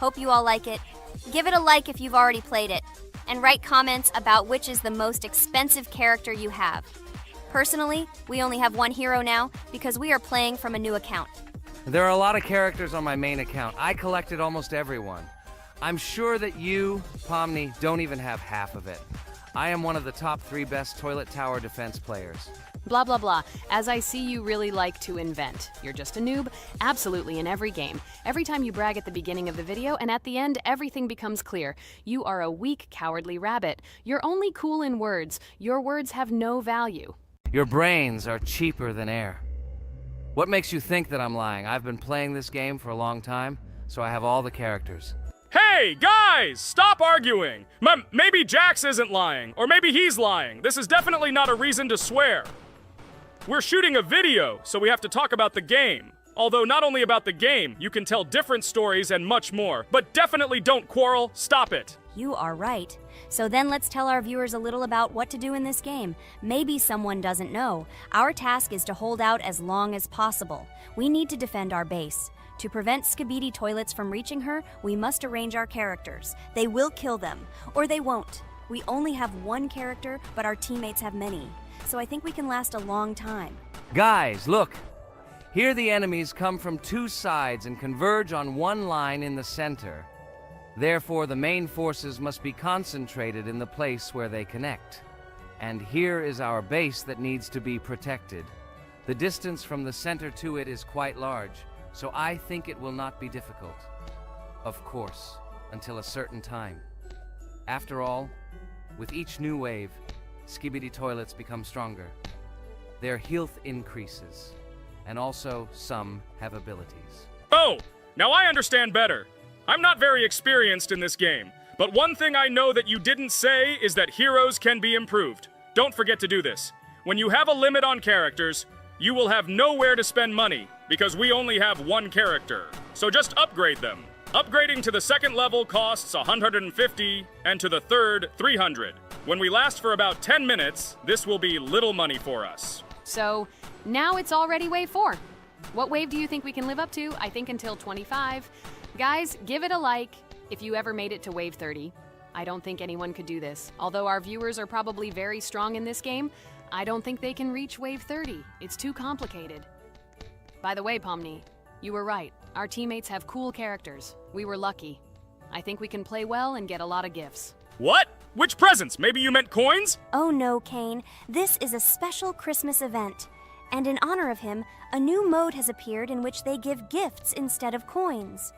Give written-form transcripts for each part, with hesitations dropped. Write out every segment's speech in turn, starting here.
Hope you all like it. Give it a like if you've already played it, and write comments about which is the most expensive character you have. Personally, we only have one hero now because we are playing from a new account. There are a lot of characters on my main account. I collected almost everyone. I'm sure that you, Pomni, don't even have half of it. I am one of the top 3 best toilet tower defense players. Blah, blah, blah. As I see, you really like to invent. You're just a noob? Absolutely, in every game. Every time you brag at the beginning of the video, and at the end, everything becomes clear. You are a weak, cowardly rabbit. You're only cool in words. Your words have no value. Your brains are cheaper than air. What makes you think that I'm lying? I've been playing this game for a long time, so I have all the characters. Hey, guys! Stop arguing! Maybe Jax isn't lying, or maybe he's lying. This is definitely not a reason to swear. We're shooting a video, so we have to talk about the game. Although not only about the game, you can tell different stories and much more. But definitely don't quarrel. Stop it. You are right. So then let's tell our viewers a little about what to do in this game. Maybe someone doesn't know. Our task is to hold out as long as possible. We need to defend our base. To prevent Skibidi Toilets from reaching her, we must arrange our characters. They will kill them, or they won't. We only have one character, but our teammates have many. So I think we can last a long time. Guys, look! Here the enemies come from 2 sides and converge on one line in the center. Therefore, the main forces must be concentrated in the place where they connect. And here is our base that needs to be protected. The distance from the center to it is quite large, so I think it will not be difficult. Of course, until a certain time. After all, with each new wave, Skibidi Toilets become stronger. Their health increases, and also some have abilities. Oh, now I understand better. I'm not very experienced in this game, but one thing I know that you didn't say is that heroes can be improved. Don't forget to do this. When you have a limit on characters, you will have nowhere to spend money, because we only have one character. So just upgrade them. Upgrading to the 2nd level costs 150, and to the 3rd, 300. When we last for about 10 minutes, this will be little money for us. So, now it's already wave 4. What wave do you think we can live up to? I think until 25. Guys, give it a like if you ever made it to wave 30. I don't think anyone could do this. Although our viewers are probably very strong in this game, I don't think they can reach wave 30. It's too complicated. By the way, Pomni, you were right. Our teammates have cool characters. We were lucky. I think we can play well and get a lot of gifts. What? Which presents? Maybe you meant coins? Oh no, Kane. This is a special Christmas event. And in honor of him, a new mode has appeared in which they give gifts instead of coins.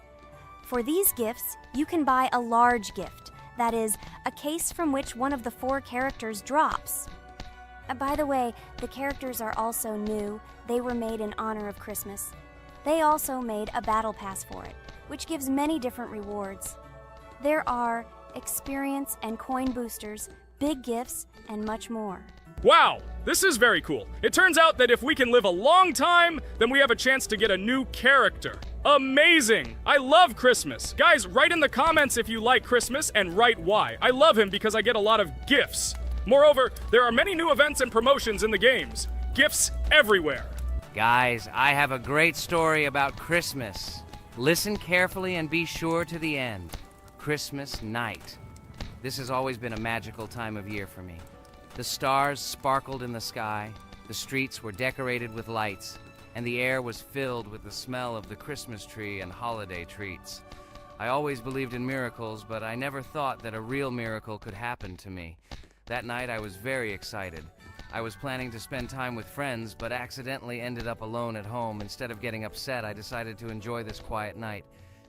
For these gifts, you can buy a large gift. That is, a case from which one of the 4 characters drops. By the way, the characters are also new. They were made in honor of Christmas. They also made a battle pass for it, which gives many different rewards. There are experience and coin boosters, big gifts, and much more. Wow, this is very cool. It turns out that if we can live a long time, then we have a chance to get a new character. Amazing! I love Christmas. Guys, write in the comments if you like Christmas and write why. I love him because I get a lot of gifts. Moreover, there are many new events and promotions in the games. Gifts everywhere. Guys, I have a great story about Christmas. Listen carefully and be sure to the end. Christmas night. This has always been a magical time of year for me. The stars sparkled in the sky, the streets were decorated with lights, and the air was filled with the smell of the Christmas tree and holiday treats. I always believed in miracles, but I never thought that a real miracle could happen to me. That night I was very excited. I was planning to spend time with friends, but accidentally ended up alone at home. Instead of getting upset, I decided to enjoy this quiet night.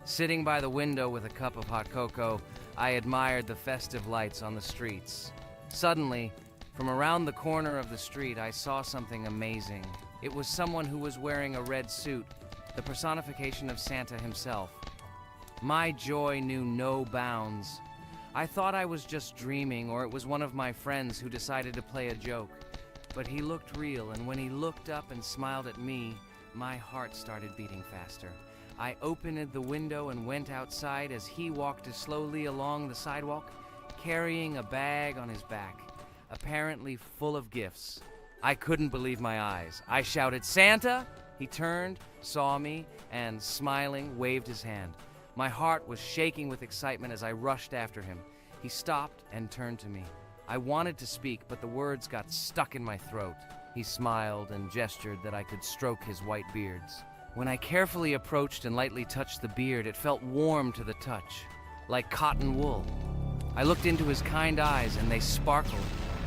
Sitting by the window with a cup of hot cocoa, I admired the festive lights on the streets. Suddenly, from around the corner of the street, I saw something amazing. It was someone who was wearing a red suit, the personification of Santa himself. My joy knew no bounds. I thought I was just dreaming, or it was one of my friends who decided to play a joke. But he looked real, and when he looked up and smiled at me, my heart started beating faster. I opened the window and went outside as he walked slowly along the sidewalk, carrying a bag on his back, apparently full of gifts. I couldn't believe my eyes. I shouted, "Santa!" He turned, saw me, and smiling, waved his hand. My heart was shaking with excitement as I rushed after him. He stopped and turned to me. I wanted to speak, but the words got stuck in my throat. He smiled and gestured that I could stroke his white beards. When I carefully approached and lightly touched the beard, it felt warm to the touch, like cotton wool. I looked into his kind eyes, and they sparkled,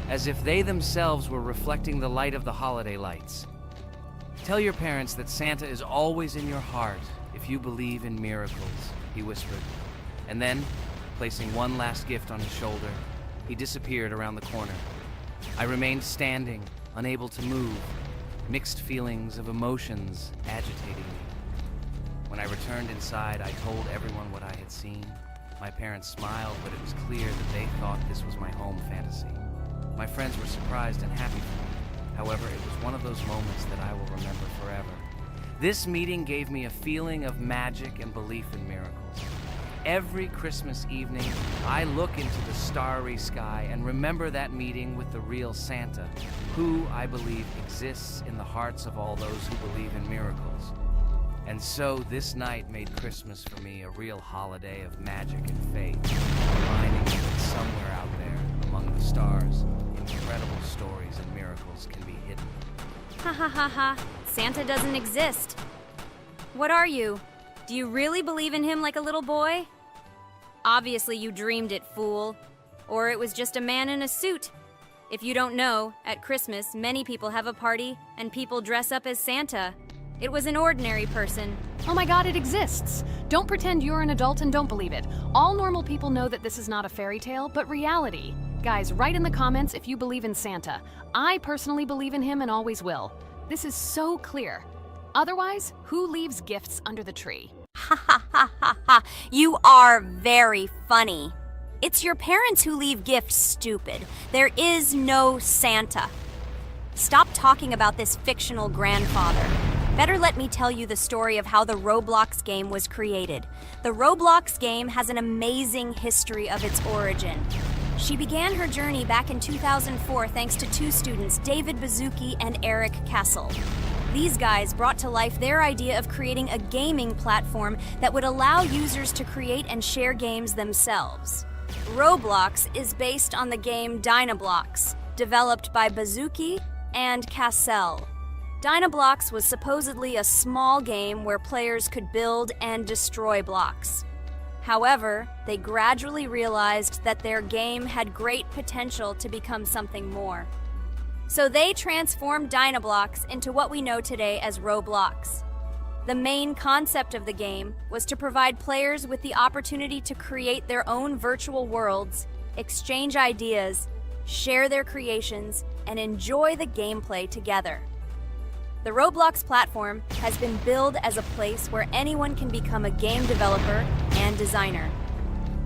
as if they themselves were reflecting the light of the holiday lights. Tell your parents that Santa is always in your heart if you believe in miracles, he whispered. And then, placing one last gift on his shoulder, he disappeared around the corner. I remained standing, unable to move, mixed feelings of emotions agitating me. When I returned inside, I told everyone what I had seen. My parents smiled, but it was clear that they thought this was my home fantasy. My friends were surprised and happy for me. However, it was one of those moments that I will remember forever. This meeting gave me a feeling of magic and belief in miracles. Every Christmas evening, I look into the starry sky and remember that meeting with the real Santa, who, I believe, exists in the hearts of all those who believe in miracles. And so this night made Christmas for me a real holiday of magic and faith, reminding me that somewhere out there, among the stars, incredible stories and miracles can be hidden. Ha ha ha ha. Santa doesn't exist. What are you? Do you really believe in him like a little boy? Obviously you dreamed it, fool. Or it was just a man in a suit. If you don't know, at Christmas, many people have a party and people dress up as Santa. It was an ordinary person. Oh my god, it exists! Don't pretend you're an adult and don't believe it. All normal people know that this is not a fairy tale, but reality. Guys, write in the comments if you believe in Santa. I personally believe in him and always will. This is so clear. Otherwise, who leaves gifts under the tree? Ha ha ha ha ha. You are very funny. It's your parents who leave gifts, stupid. There is no Santa. Stop talking about this fictional grandfather. Better let me tell you the story of how the Roblox game was created. The Roblox game has an amazing history of its origin. She began her journey back in 2004 thanks to two students, David Bazuki and Eric Castle. These guys brought to life their idea of creating a gaming platform that would allow users to create and share games themselves. Roblox is based on the game Dynablox, developed by Bazuki and Cassell. Dynablox was supposedly a small game where players could build and destroy blocks. However, they gradually realized that their game had great potential to become something more. So they transformed Dynablox into what we know today as Roblox. The main concept of the game was to provide players with the opportunity to create their own virtual worlds, exchange ideas, share their creations, and enjoy the gameplay together. The Roblox platform has been billed as a place where anyone can become a game developer and designer.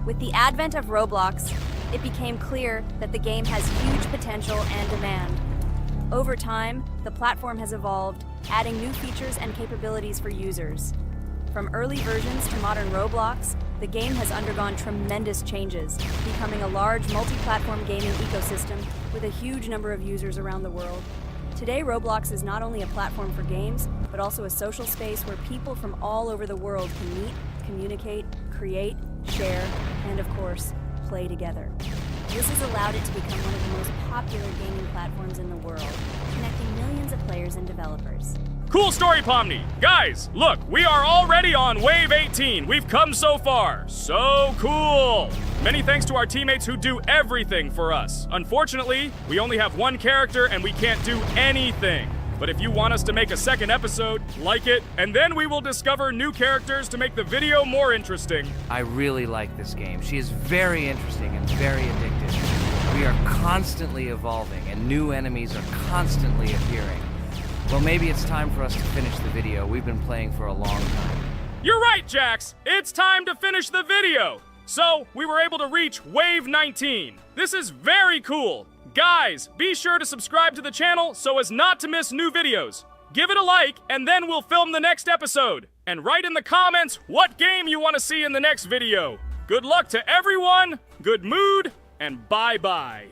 With the advent of Roblox, it became clear that the game has huge potential and demand. Over time, the platform has evolved, adding new features and capabilities for users. From early versions to modern Roblox, the game has undergone tremendous changes, becoming a large multi-platform gaming ecosystem with a huge number of users around the world. Today, Roblox is not only a platform for games, but also a social space where people from all over the world can meet, communicate, create, share, and of course, play together. This has allowed it to become one of the most popular gaming platforms in the world, connecting millions of players and developers. Cool story, Pomni. Guys, look, we are already on Wave 18. We've come so far. So cool. Many thanks to our teammates who do everything for us. Unfortunately, we only have one character and we can't do anything. But if you want us to make a second episode, like it, and then we will discover new characters to make the video more interesting. I really like this game. She is very interesting and very addictive. We are constantly evolving and new enemies are constantly appearing. Well, maybe it's time for us to finish the video. We've been playing for a long time. You're right, Jax. It's time to finish the video. So, we were able to reach Wave 19. This is very cool. Guys, be sure to subscribe to the channel so as not to miss new videos. Give it a like, and then we'll film the next episode. And write in the comments what game you want to see in the next video. Good luck to everyone, good mood, and bye-bye.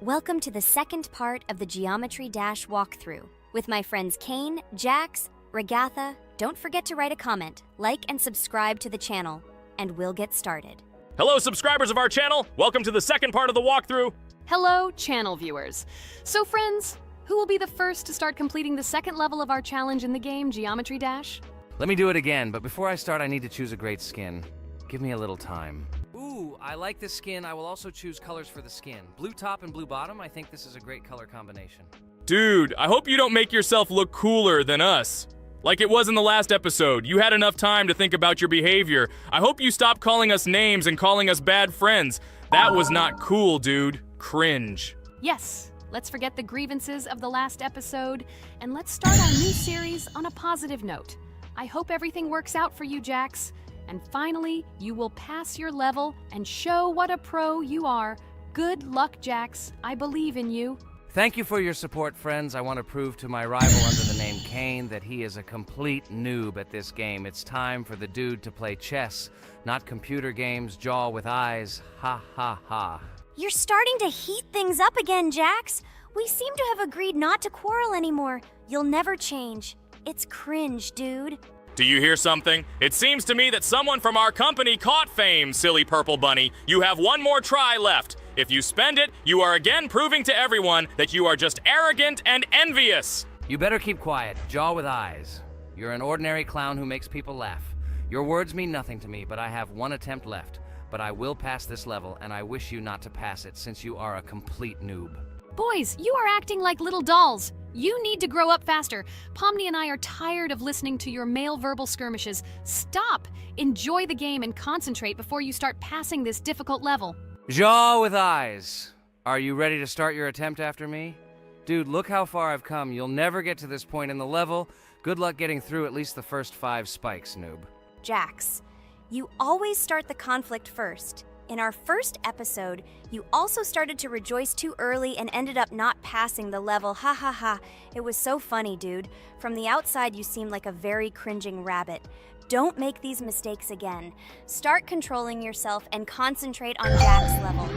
Welcome to the second part of the Geometry Dash walkthrough with my friends Kane, Jax, Regatha, Don't forget to write a comment, like, and subscribe to the channel, and we'll get started. Hello, subscribers of our channel. Welcome to the second part of the walkthrough. Hello, channel viewers. So friends, who will be the first to start completing the second level of our challenge in the game, Geometry Dash? Let me do it again, but before I start, I need to choose a great skin. Give me a little time. Ooh, I like this skin. I will also choose colors for the skin. Blue top and blue bottom. I think this is a great color combination. Dude, I hope you don't make yourself look cooler than us. Like it was in the last episode. You had enough time to think about your behavior. I hope you stop calling us names and calling us bad friends. That was not cool, dude. Cringe. Yes, let's forget the grievances of the last episode, and let's start our new series on a positive note. I hope everything works out for you, Jax. And finally, you will pass your level and show what a pro you are. Good luck, Jax. I believe in you. Thank you for your support, friends. I want to prove to my rival under the name Kane that he is a complete noob at this game. It's time for the dude to play chess, not computer games, jaw with eyes. Ha ha ha. You're starting to heat things up again, Jax. We seem to have agreed not to quarrel anymore. You'll never change. It's cringe, dude. Do you hear something? It seems to me that someone from our company caught fame, silly purple bunny. You have one more try left. If you spend it, you are again proving to everyone that you are just arrogant and envious. You better keep quiet, jaw with eyes. You're an ordinary clown who makes people laugh. Your words mean nothing to me, but I have one attempt left. But I will pass this level, and I wish you not to pass it since you are a complete noob. Boys, you are acting like little dolls. You need to grow up faster. Pomni and I are tired of listening to your male verbal skirmishes. Stop! Enjoy the game and concentrate before you start passing this difficult level. Jaw with eyes. Are you ready to start your attempt after me? Dude, look how far I've come. You'll never get to this point in the level. Good luck getting through at least the first 5 spikes, noob. Jax, you always start the conflict first. In our first episode, you also started to rejoice too early and ended up not passing the level. Ha ha ha. It was so funny, dude. From the outside, you seemed like a very cringing rabbit. Don't make these mistakes again. Start controlling yourself and concentrate on Jax's level.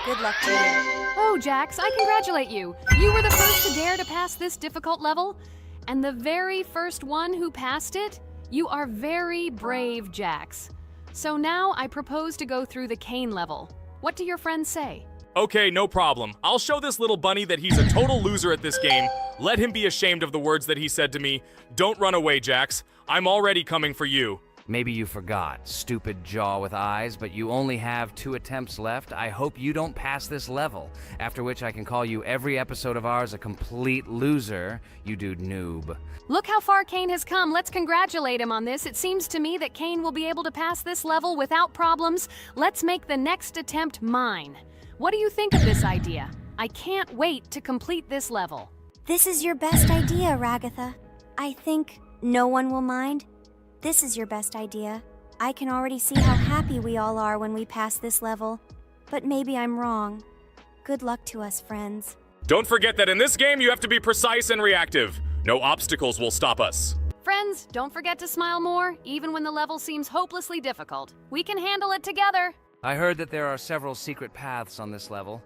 Good luck to you. Oh, Jax, I congratulate you. You were the first to dare to pass this difficult level, and the very first one who passed it. You are very brave, Jax. So now I propose to go through the Kane level. What do your friends say? Okay, no problem. I'll show this little bunny that he's a total loser at this game. Let him be ashamed of the words that he said to me. Don't run away, Jax. I'm already coming for you. Maybe you forgot, stupid jaw with eyes, but you only have 2 attempts left. I hope you don't pass this level, after which I can call you every episode of ours a complete loser, you dude noob. Look how far Kane has come. Let's congratulate him on this. It seems to me that Kane will be able to pass this level without problems. Let's make the next attempt mine. What do you think of this idea? I can't wait to complete this level. This is your best idea, Ragatha. I think no one will mind. This is your best idea. I can already see how happy we all are when we pass this level. But maybe I'm wrong. Good luck to us, friends. Don't forget that in this game, you have to be precise and reactive. No obstacles will stop us. Friends, don't forget to smile more, even when the level seems hopelessly difficult. We can handle it together. I heard that there are several secret paths on this level.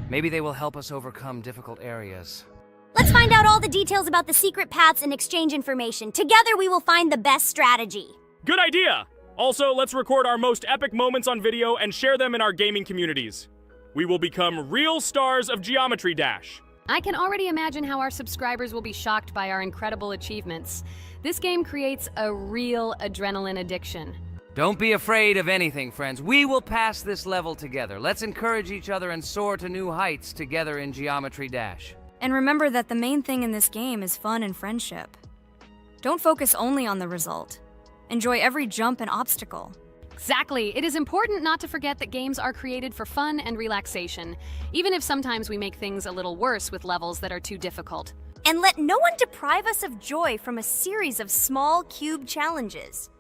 Maybe they will help us overcome difficult areas. Let's find out all the details about the secret paths and exchange information. Together we will find the best strategy. Good idea! Also, let's record our most epic moments on video and share them in our gaming communities. We will become real stars of Geometry Dash. I can already imagine how our subscribers will be shocked by our incredible achievements. This game creates a real adrenaline addiction. Don't be afraid of anything, friends. We will pass this level together. Let's encourage each other and soar to new heights together in Geometry Dash. And remember that the main thing in this game is fun and friendship. Don't focus only on the result. Enjoy every jump and obstacle. Exactly. It is important not to forget that games are created for fun and relaxation, even if sometimes we make things a little worse with levels that are too difficult. And let no one deprive us of joy from a series of small cube challenges.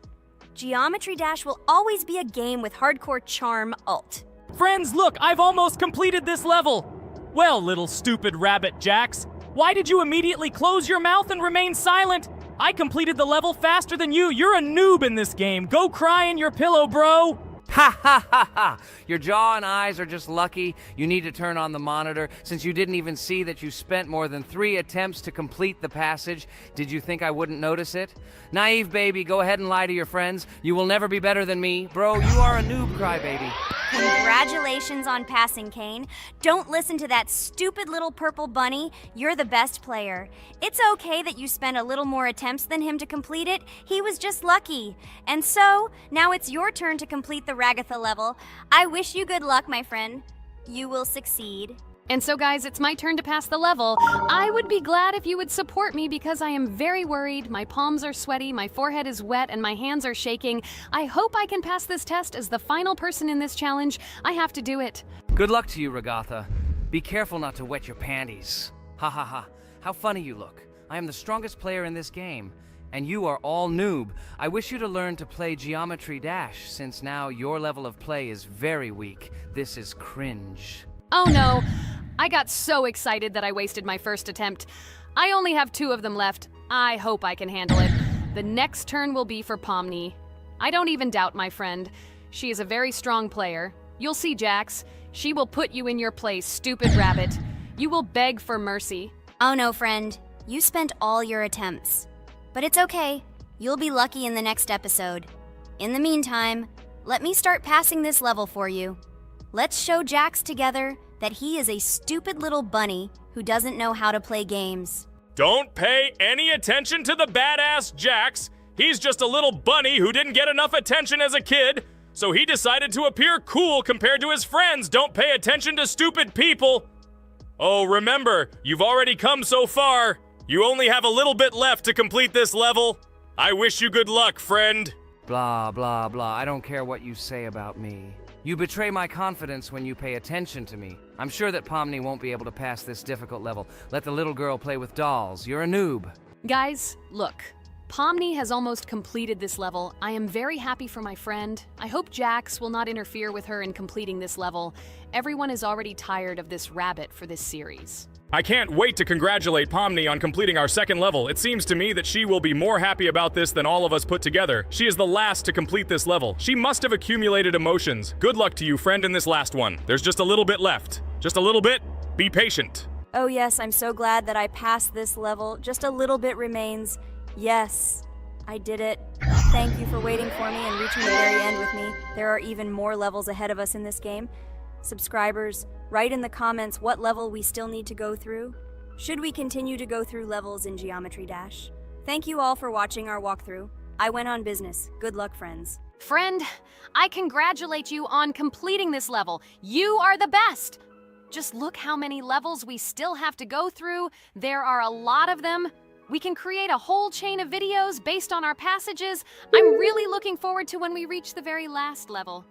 Geometry Dash will always be a game with hardcore charm ult. Friends, look, I've almost completed this level. Well, little stupid rabbit Jax, why did you immediately close your mouth and remain silent? I completed the level faster than you. You're a noob in this game. Go cry in your pillow, bro. Ha ha ha ha! Your jaw and eyes are just lucky. You need to turn on the monitor since you didn't even see that you spent more than 3 attempts to complete the passage. Did you think I wouldn't notice it? Naive baby, go ahead and lie to your friends. You will never be better than me. Bro, you are a noob crybaby. Congratulations on passing, Kane. Don't listen to that stupid little purple bunny. You're the best player. It's okay that you spent a little more attempts than him to complete it. He was just lucky. And so, now it's your turn to complete the Ragatha level. I wish you good luck, my friend. You will succeed. And so, guys, it's my turn to pass the level. I would be glad if you would support me because I am very worried. My palms are sweaty, my forehead is wet, and my hands are shaking. I hope I can pass this test as the final person in this challenge. I have to do it. Good luck to you, Ragatha. Be careful not to wet your panties. Ha ha ha. How funny you look. I am the strongest player in this game. And you are all noob. I wish you to learn to play Geometry Dash, since now your level of play is very weak. This is cringe. Oh no, I got so excited that I wasted my first attempt. I only have 2 of them left. I hope I can handle it. The next turn will be for Pomni. I don't even doubt my friend. She is a very strong player. You'll see, Jax. She will put you in your place, stupid rabbit. You will beg for mercy. Oh no, friend. You spent all your attempts. But it's okay. You'll be lucky in the next episode. In the meantime, let me start passing this level for you. Let's show Jax together that he is a stupid little bunny who doesn't know how to play games. Don't pay any attention to the badass Jax. He's just a little bunny who didn't get enough attention as a kid, so he decided to appear cool compared to his friends. Don't pay attention to stupid people. Oh, remember, you've already come so far. You only have a little bit left to complete this level. I wish you good luck, friend. Blah, blah, blah. I don't care what you say about me. You betray my confidence when you pay attention to me. I'm sure that Pomni won't be able to pass this difficult level. Let the little girl play with dolls. You're a noob. Guys, look. Pomni has almost completed this level. I am very happy for my friend. I hope Jax will not interfere with her in completing this level. Everyone is already tired of this rabbit for this series. I can't wait to congratulate Pomni on completing our second level. It seems to me that she will be more happy about this than all of us put together. She is the last to complete this level. She must have accumulated emotions. Good luck to you, friend, in this last one. There's just a little bit left. Just a little bit. Be patient. Oh yes, I'm so glad that I passed this level. Just a little bit remains. Yes, I did it. Thank you for waiting for me and reaching the very end with me. There are even more levels ahead of us in this game. Subscribers, write in the comments what level we still need to go through. Should we continue to go through levels in Geometry Dash? Thank you all for watching our walkthrough. I went on business. Good luck, friends. Friend, I congratulate you on completing this level. You are the best! Just look how many levels we still have to go through. There are a lot of them. We can create a whole chain of videos based on our passages. I'm really looking forward to when we reach the very last level.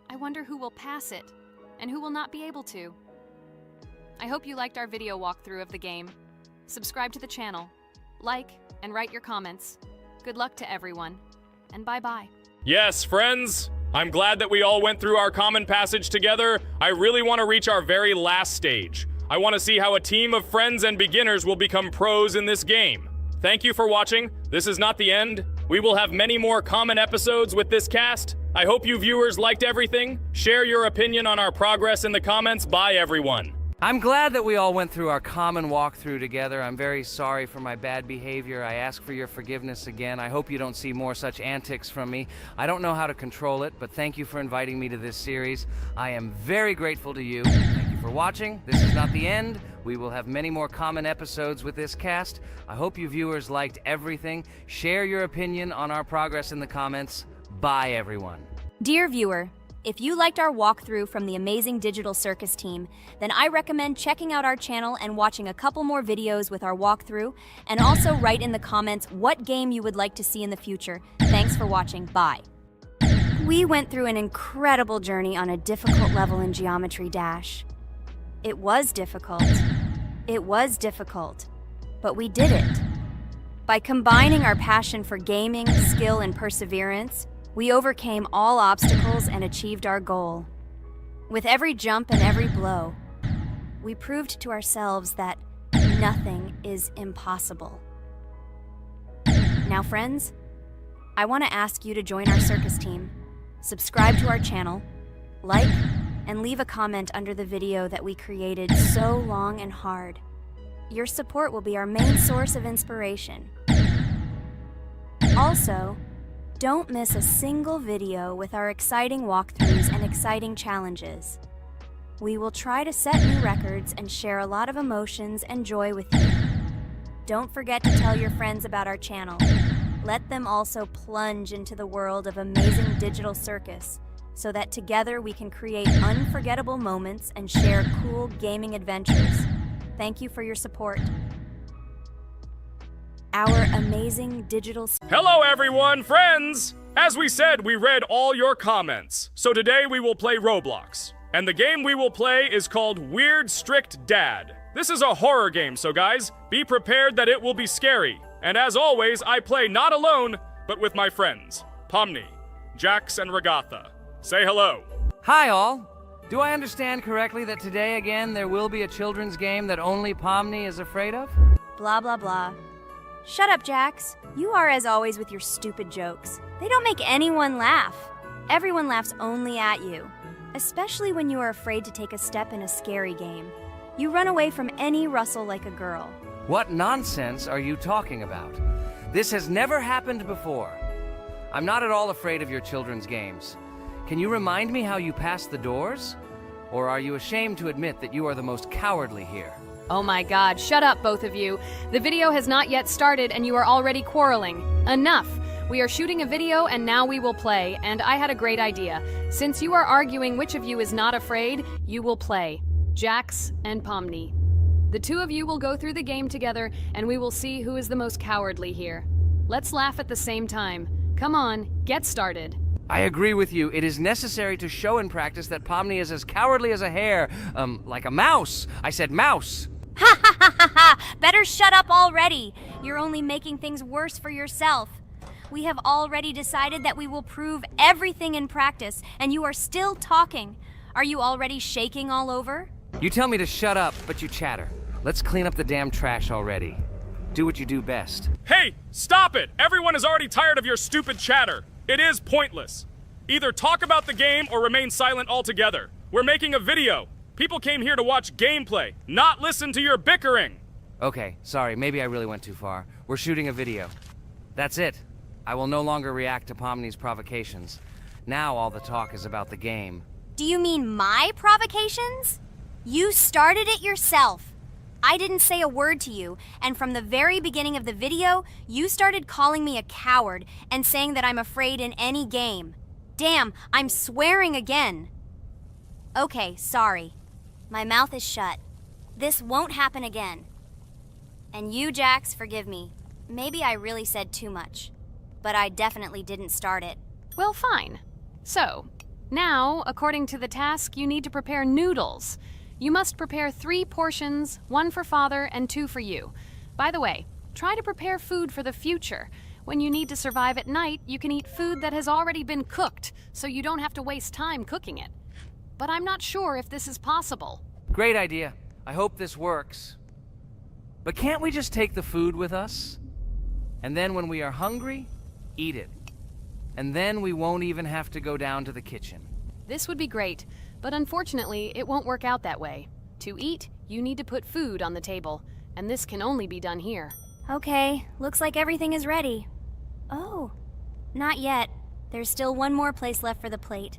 I wonder who will pass it and who will not be able to. I hope you liked our video walkthrough of the game. Subscribe to the channel, like, and write your comments. Good luck to everyone, and bye-bye. Yes, friends. I'm glad that we all went through our common passage together. I really want to reach our very last stage. I want to see how a team of friends and beginners will become pros in this game. Thank you for watching. This is not the end. We will have many more common episodes with this cast. I hope you viewers liked everything. Share your opinion on our progress in the comments. Bye, everyone. I'm glad that we all went through our common walkthrough together. I'm very sorry for my bad behavior. I ask for your forgiveness again. I hope you don't see more such antics from me. I don't know how to control it, but thank you for inviting me to this series. I am very grateful to you. Thank you for watching. This is not the end. We will have many more common episodes with this cast. I hope you viewers liked everything. Share your opinion on our progress in the comments. Bye, everyone. Dear viewer, if you liked our walkthrough from the amazing Digital Circus team, then I recommend checking out our channel and watching a couple more videos with our walkthrough, and also write in the comments what game you would like to see in the future. Thanks for watching. Bye. We went through an incredible journey on a difficult level in Geometry Dash. It was difficult. It was difficult. But we did it. By combining our passion for gaming, skill, and perseverance, we overcame all obstacles and achieved our goal. With every jump and every blow, we proved to ourselves that nothing is impossible. Now, friends, I want to ask you to join our circus team. subscribe to our channel, like, and leave a comment under the video that we created so long and hard. Your support will be our main source of inspiration. Also, don't miss a single video with our exciting walkthroughs and exciting challenges. We will try to set new records and share a lot of emotions and joy with you. Don't forget to tell your friends about our channel. Let them also plunge into the world of amazing digital circus so that together we can create unforgettable moments and share cool gaming adventures. Thank you for your support. Our amazing digital... Hello everyone, friends! As we said, we read all your comments. So today we will play Roblox. And the game we will play is called Weird Strict Dad. This is a horror game, so guys, be prepared that it will be scary. And as always, I play not alone, but with my friends, Pomni, Jax, and Regatha. Say hello. Hi, all. Do I understand correctly that today again there will be a children's game that only Pomni is afraid of? Blah, blah, blah. Shut up, Jax. You are as always with your stupid jokes. They don't make anyone laugh. Everyone laughs only at you. Especially when you are afraid to take a step in a scary game. You run away from any rustle like a girl. What nonsense are you talking about? This has never happened before. I'm not at all afraid of your children's games. Can you remind me how you passed the doors? Or are you ashamed to admit that you are the most cowardly here? Oh my god, shut up, both of you. The video has not yet started and you are already quarreling. Enough! We are shooting a video and now we will play, and I had a great idea. Since you are arguing which of you is not afraid, you will play. Jax and Pomni. The two of you will go through the game together and we will see who is the most cowardly here. Let's laugh at the same time. Come on, get started. I agree with you. It is necessary to show in practice that Pomni is as cowardly as a hare. Like a mouse. I said mouse. Ha ha ha ha ha! Better shut up already! You're only making things worse for yourself. We have already decided that we will prove everything in practice, and you are still talking. Are you already shaking all over? You tell me to shut up, but you chatter. Let's clean up the damn trash already. Do what you do best. Hey, stop it! Everyone is already tired of your stupid chatter. It is pointless. Either talk about the game or remain silent altogether. We're making a video. People came here to watch gameplay, not listen to your bickering. Okay, sorry, maybe I really went too far. We're shooting a video. That's it. I will no longer react to Pomni's provocations. Now all the talk is about the game. Do you mean my provocations? You started it yourself. I didn't say a word to you, and from the very beginning of the video, you started calling me a coward and saying that I'm afraid in any game. Damn, I'm swearing again. Okay, sorry. My mouth is shut. This won't happen again. And you, Jax, forgive me. Maybe I really said too much, but I definitely didn't start it. Well, fine. So, now, according to the task, you need to prepare noodles. You must prepare 3 portions, 1 for Father and 2 for you. By the way, try to prepare food for the future. When you need to survive at night, you can eat food that has already been cooked, so you don't have to waste time cooking it. But I'm not sure if this is possible. Great idea. I hope this works. But can't we just take the food with us? And then when we are hungry, eat it. And then we won't even have to go down to the kitchen. This would be great, but unfortunately, it won't work out that way. To eat, you need to put food on the table, and this can only be done here. Okay, looks like everything is ready. Oh, not yet. There's still one more place left for the plate.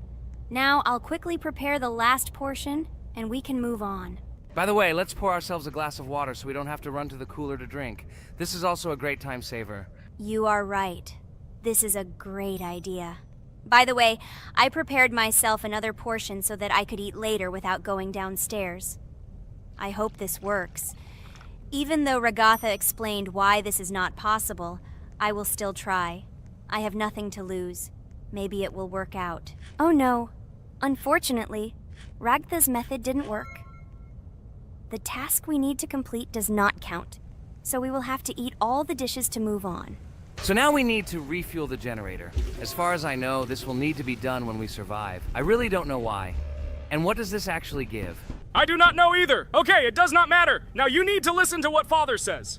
Now I'll quickly prepare the last portion, and we can move on. By the way, let's pour ourselves a glass of water so we don't have to run to the cooler to drink. This is also a great time saver. You are right. This is a great idea. By the way, I prepared myself another portion so that I could eat later without going downstairs. I hope this works. Even though Regatha explained why this is not possible, I will still try. I have nothing to lose. Maybe it will work out. Oh no. Unfortunately, Ragatha's method didn't work. The task we need to complete does not count, so we will have to eat all the dishes to move on. So now we need to refuel the generator. As far as I know, this will need to be done when we survive. I really don't know why. And what does this actually give? I do not know either. Okay, it does not matter. Now you need to listen to what Father says.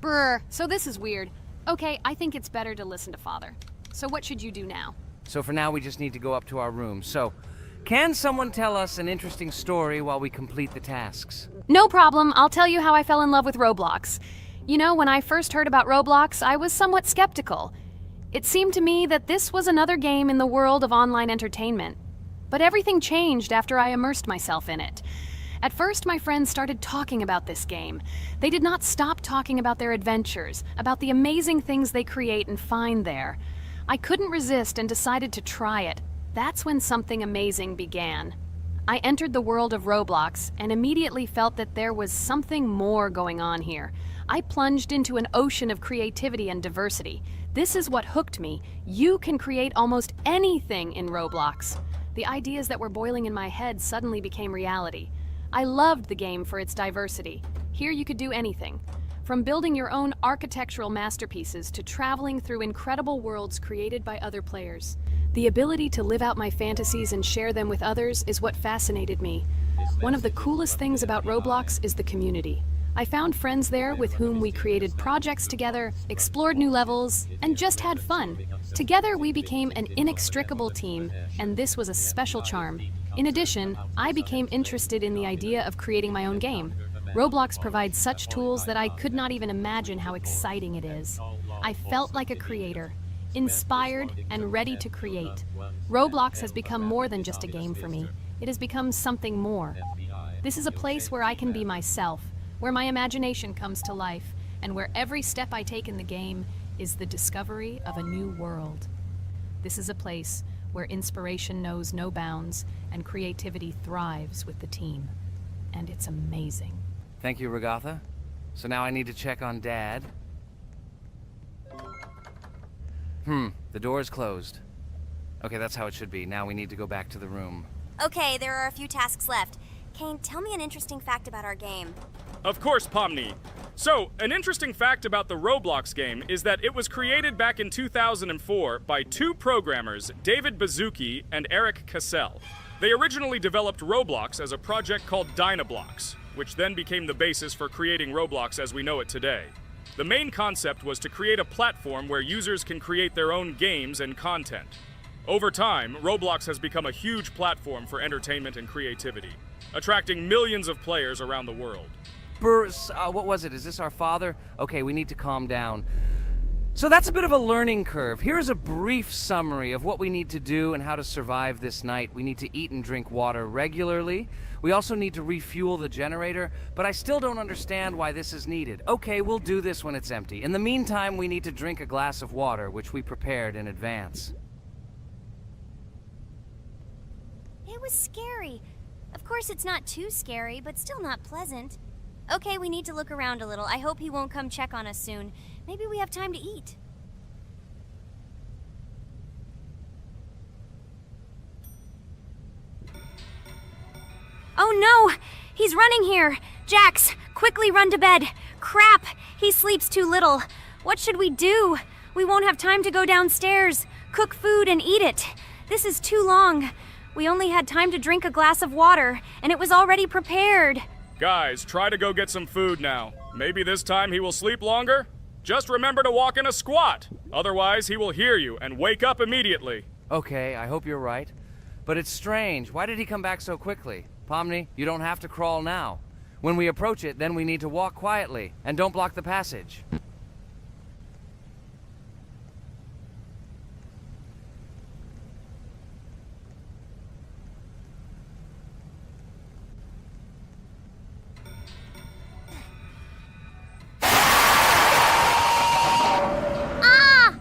Brr, so this is weird. Okay, I think it's better to listen to Father. So what should you do now? So for now, we just need to go up to our room. So, can someone tell us an interesting story while we complete the tasks? No problem, I'll tell you how I fell in love with Roblox. You know, when I first heard about Roblox, I was somewhat skeptical. It seemed to me that this was another game in the world of online entertainment. But everything changed after I immersed myself in it. At first, my friends started talking about this game. They did not stop talking about their adventures, about the amazing things they create and find there. I couldn't resist and decided to try it. That's when something amazing began. I entered the world of Roblox and immediately felt that there was something more going on here. I plunged into an ocean of creativity and diversity. This is what hooked me. You can create almost anything in Roblox. The ideas that were boiling in my head suddenly became reality. I loved the game for its diversity. Here you could do anything. From building your own architectural masterpieces to traveling through incredible worlds created by other players. The ability to live out my fantasies and share them with others is what fascinated me. One of the coolest things about Roblox is the community. I found friends there with whom we created projects together, explored new levels, and just had fun. Together we became an inextricable team, and this was a special charm. In addition, I became interested in the idea of creating my own game. Roblox provides such tools that I could not even imagine how exciting it is. I felt like a creator, inspired and ready to create. Roblox has become more than just a game for me. It has become something more. This is a place where I can be myself, where my imagination comes to life, and where every step I take in the game is the discovery of a new world. This is a place where inspiration knows no bounds and creativity thrives with the team. And it's amazing. Thank you, Regatha. So now I need to check on Dad. The door is closed. Okay, that's how it should be. Now we need to go back to the room. Okay, there are a few tasks left. Kane, tell me an interesting fact about our game. Of course, Pomni. So, an interesting fact about the Roblox game is that it was created back in 2004 by two programmers, David Baszucki and Eric Cassell. They originally developed Roblox as a project called Dynablocks, which then became the basis for creating Roblox as we know it today. The main concept was to create a platform where users can create their own games and content. Over time, Roblox has become a huge platform for entertainment and creativity, attracting millions of players around the world. What was it? Is this our father? Okay, we need to calm down. So that's a bit of a learning curve. Here is a brief summary of what we need to do and how to survive this night. We need to eat and drink water regularly. We also need to refuel the generator, but I still don't understand why this is needed. Okay, we'll do this when it's empty. In the meantime, we need to drink a glass of water, which we prepared in advance. It was scary. Of course, it's not too scary, but still not pleasant. Okay, we need to look around a little. I hope he won't come check on us soon. Maybe we have time to eat. Oh no! He's running here! Jax, quickly run to bed! Crap! He sleeps too little. What should we do? We won't have time to go downstairs, cook food, and eat it. This is too long. We only had time to drink a glass of water, and it was already prepared. Guys, try to go get some food now. Maybe this time he will sleep longer? Just remember to walk in a squat. Otherwise, he will hear you and wake up immediately. Okay, I hope you're right. But it's strange. Why did he come back so quickly? Pomni, you don't have to crawl now. When we approach it, then we need to walk quietly, and don't block the passage. Ah!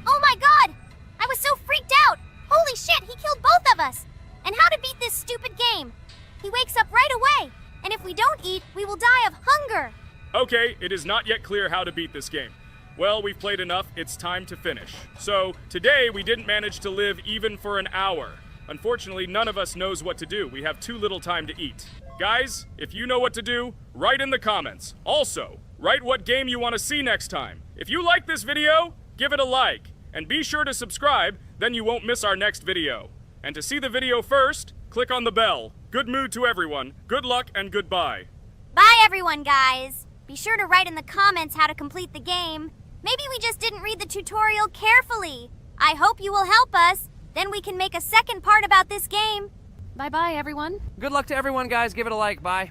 Oh my god! I was so freaked out! Holy shit, he killed both of us! And how to beat this stupid game? He wakes up right away, and if we don't eat, we will die of hunger. Okay, it is not yet clear how to beat this game. Well, we've played enough, it's time to finish. So, today we didn't manage to live even for an hour. Unfortunately, none of us knows what to do. We have too little time to eat. Guys, if you know what to do, write in the comments. Also, write what game you want to see next time. If you like this video, give it a like. And be sure to subscribe, then you won't miss our next video. And to see the video first, click on the bell. Good mood to everyone, good luck, and goodbye. Bye everyone, guys. Be sure to write in the comments how to complete the game. Maybe we just didn't read the tutorial carefully. I hope you will help us. Then we can make a second part about this game. Bye-bye, everyone. Good luck to everyone, guys. Give it a like. Bye.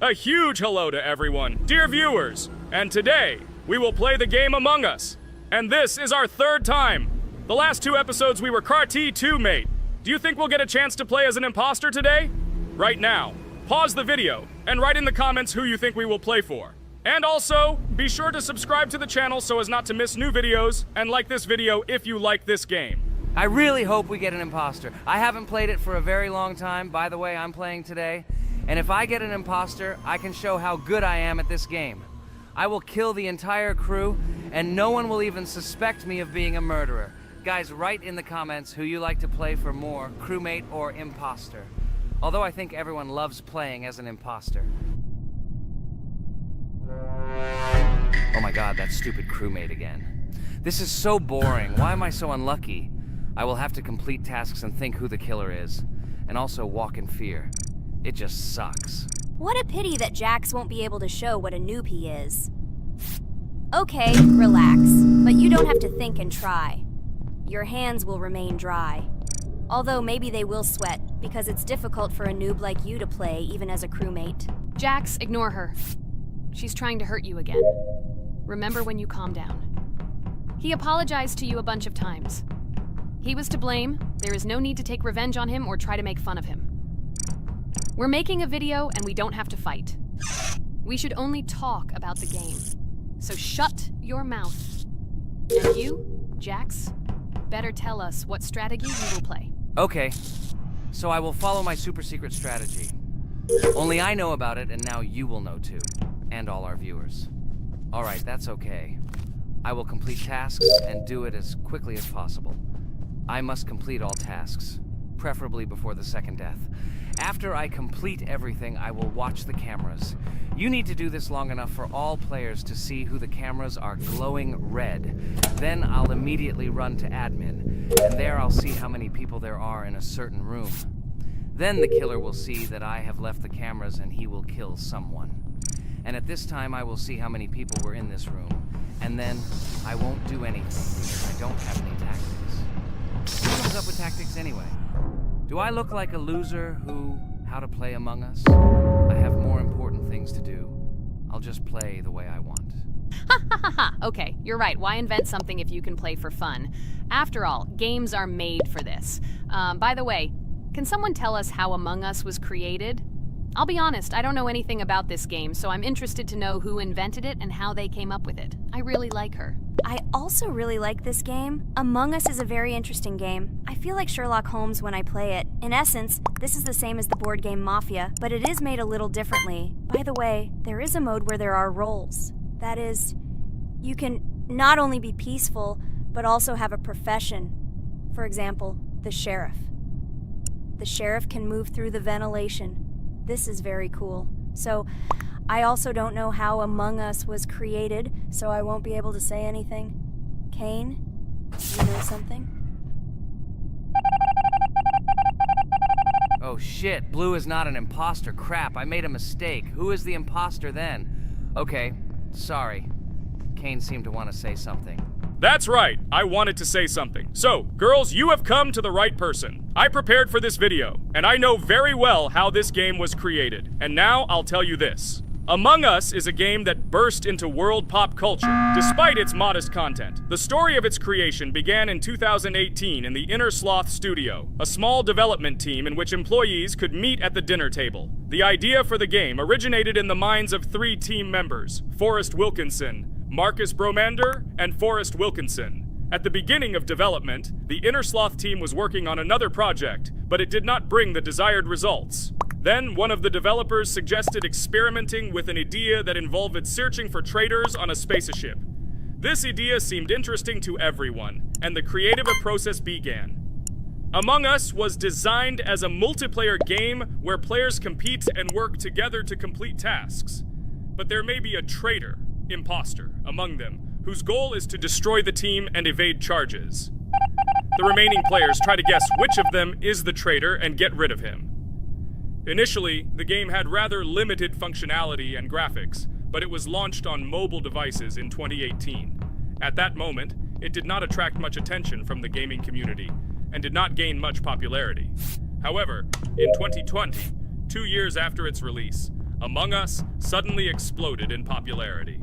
A huge hello to everyone, dear viewers. And today, we will play the game Among Us. And this is our third time. The last 2 episodes we were CAR-T 2 mate. Do you think we'll get a chance to play as an imposter today? Right now, pause the video and write in the comments who you think we will play for. And also, be sure to subscribe to the channel so as not to miss new videos, and like this video if you like this game. I really hope we get an imposter. I haven't played it for a very long time. By the way, I'm playing today. And if I get an imposter, I can show how good I am at this game. I will kill the entire crew, and no one will even suspect me of being a murderer. Guys, write in the comments who you like to play for more, crewmate or imposter. Although I think everyone loves playing as an imposter. Oh my god, that stupid crewmate again. This is so boring. Why am I so unlucky? I will have to complete tasks and think who the killer is, and also walk in fear. It just sucks. What a pity that Jax won't be able to show what a noob he is. Okay, relax, but you don't have to think and try. Your hands will remain dry. Although maybe they will sweat, because it's difficult for a noob like you to play even as a crewmate. Jax, ignore her. She's trying to hurt you again. Remember when you calm down. He apologized to you a bunch of times. He was to blame. There is no need to take revenge on him or try to make fun of him. We're making a video and we don't have to fight. We should only talk about the game. So shut your mouth. And you, Jax, better tell us what strategy you will play. Okay, so I will follow my super secret strategy. Only I know about it, and now you will know too. And all our viewers. Alright, that's okay. I will complete tasks and do it as quickly as possible. I must complete all tasks, preferably before the second death. After I complete everything, I will watch the cameras. You need to do this long enough for all players to see who the cameras are glowing red. Then I'll immediately run to admin, and there I'll see how many people there are in a certain room. Then the killer will see that I have left the cameras and he will kill someone. And at this time I will see how many people were in this room. And then I won't do anything because I don't have any tactics. Who comes up with tactics anyway? Do I look like a loser who, how to play Among Us? I have more important things to do. I'll just play the way I want. Ha ha ha ha! Okay, you're right. Why invent something if you can play for fun? After all, games are made for this. By the way, can someone tell us how Among Us was created? I'll be honest, I don't know anything about this game, so I'm interested to know who invented it and how they came up with it. I really like her. I also really like this game. Among Us is a very interesting game. I feel like Sherlock Holmes when I play it. In essence, this is the same as the board game Mafia, but it is made a little differently. By the way, there is a mode where there are roles. That is, you can not only be peaceful, but also have a profession. For example, the sheriff. The sheriff can move through the ventilation. This is very cool. So, I also don't know how Among Us was created, so I won't be able to say anything. Kane, you know something? Oh shit, Blue is not an imposter. Crap, I made a mistake. Who is the imposter then? Okay, sorry. Kane seemed to want to say something. That's right, I wanted to say something. So, girls, you have come to the right person. I prepared for this video, and I know very well how this game was created. And now I'll tell you this. Among Us is a game that burst into world pop culture, despite its modest content. The story of its creation began in 2018 in the Inner Sloth Studio, a small development team in which employees could meet at the dinner table. The idea for the game originated in the minds of 3 team members, Forrest Wilkinson, Marcus Bromander, and Forrest Wilkinson. At the beginning of development, the Inner Sloth team was working on another project, but it did not bring the desired results. Then, one of the developers suggested experimenting with an idea that involved searching for traitors on a spaceship. This idea seemed interesting to everyone, and the creative process began. Among Us was designed as a multiplayer game where players compete and work together to complete tasks. But there may be a traitor, imposter, among them, whose goal is to destroy the team and evade charges. The remaining players try to guess which of them is the traitor and get rid of him. Initially, the game had rather limited functionality and graphics, but it was launched on mobile devices in 2018. At that moment, it did not attract much attention from the gaming community and did not gain much popularity. However, in 2020, 2 years after its release, Among Us suddenly exploded in popularity.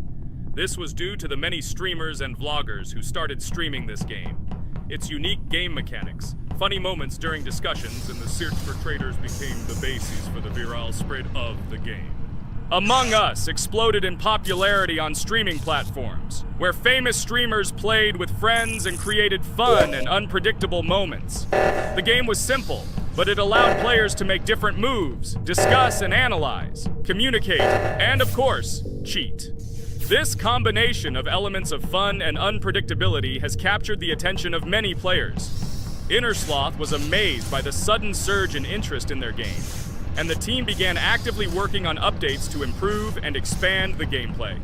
This was due to the many streamers and vloggers who started streaming this game. Its unique game mechanics, funny moments during discussions, and the search for traders became the basis for the viral spread of the game. Among Us exploded in popularity on streaming platforms, where famous streamers played with friends and created fun and unpredictable moments. The game was simple, but it allowed players to make different moves, discuss and analyze, communicate, and of course, cheat. This combination of elements of fun and unpredictability has captured the attention of many players. Innersloth was amazed by the sudden surge in interest in their game, and the team began actively working on updates to improve and expand the gameplay.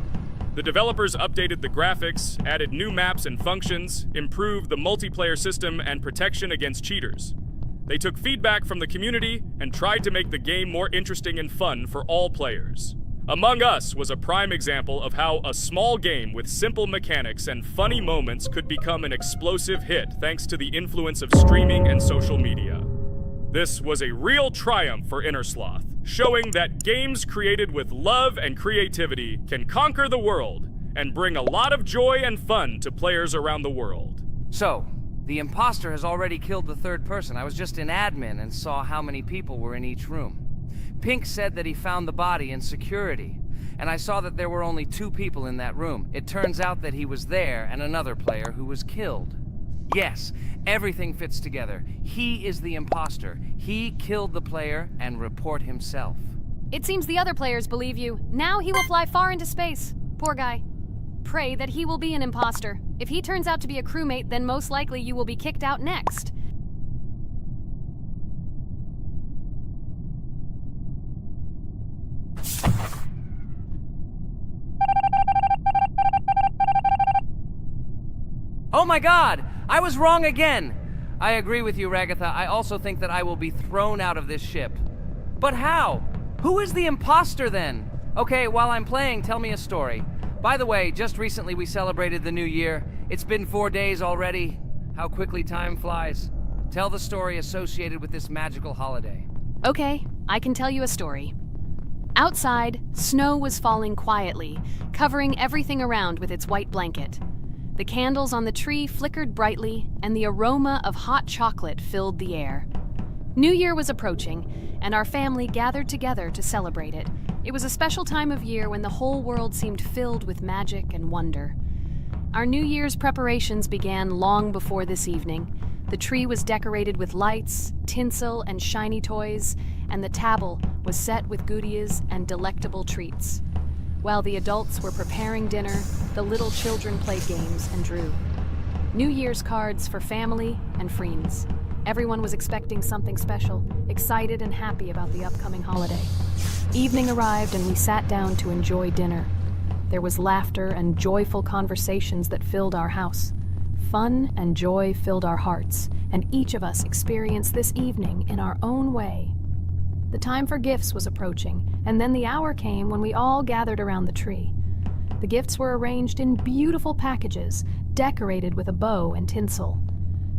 The developers updated the graphics, added new maps and functions, improved the multiplayer system and protection against cheaters. They took feedback from the community and tried to make the game more interesting and fun for all players. Among Us was a prime example of how a small game with simple mechanics and funny moments could become an explosive hit thanks to the influence of streaming and social media. This was a real triumph for Innersloth, showing that games created with love and creativity can conquer the world and bring a lot of joy and fun to players around the world. So, the imposter has already killed the third person. I was just in admin and saw how many people were in each room. Pink said that he found the body in security, and I saw that there were only 2 people in that room. It turns out that he was there and another player who was killed. Yes, everything fits together. He is the imposter. He killed the player and report himself. It seems the other players believe you. Now he will fly far into space. Poor guy. Pray that he will be an imposter. If he turns out to be a crewmate, then most likely you will be kicked out next. Oh my god! I was wrong again! I agree with you, Ragatha. I also think that I will be thrown out of this ship. But how? Who is the imposter then? Okay, while I'm playing, tell me a story. By the way, just recently we celebrated the new year. It's been 4 days already. How quickly time flies. Tell the story associated with this magical holiday. Okay, I can tell you a story. Outside, snow was falling quietly, covering everything around with its white blanket. The candles on the tree flickered brightly, and the aroma of hot chocolate filled the air. New Year was approaching, and our family gathered together to celebrate it. It was a special time of year when the whole world seemed filled with magic and wonder. Our New Year's preparations began long before this evening. The tree was decorated with lights, tinsel, and shiny toys, and the table was set with goodies and delectable treats. While the adults were preparing dinner, the little children played games and drew. New Year's cards for family and friends. Everyone was expecting something special, excited and happy about the upcoming holiday. Evening arrived and we sat down to enjoy dinner. There was laughter and joyful conversations that filled our house. Fun and joy filled our hearts, and each of us experienced this evening in our own way. The time for gifts was approaching, and then the hour came when we all gathered around the tree. The gifts were arranged in beautiful packages, decorated with a bow and tinsel.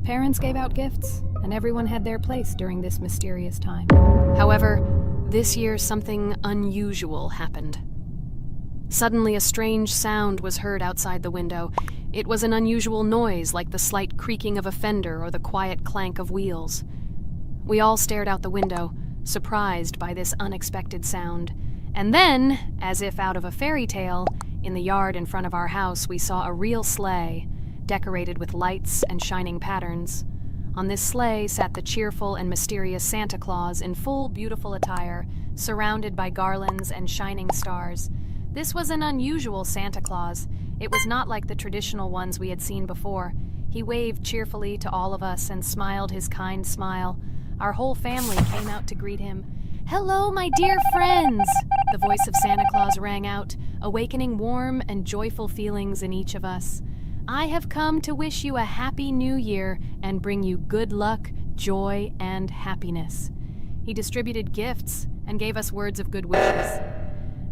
Parents gave out gifts, and everyone had their place during this mysterious time. However, this year something unusual happened. Suddenly a strange sound was heard outside the window. It was an unusual noise, like the slight creaking of a fender or the quiet clank of wheels. We all stared out the window, surprised by this unexpected sound. And then, as if out of a fairy tale, in the yard in front of our house we saw a real sleigh, decorated with lights and shining patterns. On this sleigh sat the cheerful and mysterious Santa Claus in full beautiful attire, surrounded by garlands and shining stars. This was an unusual Santa Claus. It was not like the traditional ones we had seen before. He waved cheerfully to all of us and smiled his kind smile. Our whole family came out to greet him. "Hello, my dear friends!" The voice of Santa Claus rang out, awakening warm and joyful feelings in each of us. "I have come to wish you a happy new year and bring you good luck, joy, and happiness." He distributed gifts, and gave us words of good wishes.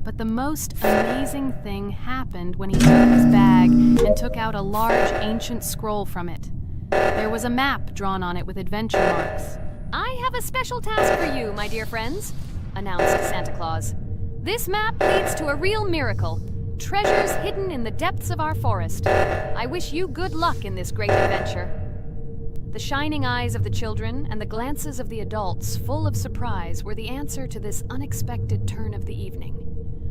But the most amazing thing happened when he took his bag and took out a large ancient scroll from it. There was a map drawn on it with adventure marks. "I have a special task for you, my dear friends," announced Santa Claus. "This map leads to a real miracle. Treasures hidden in the depths of our forest. I wish you good luck in this great adventure." The shining eyes of the children and the glances of the adults, full of surprise, were the answer to this unexpected turn of the evening.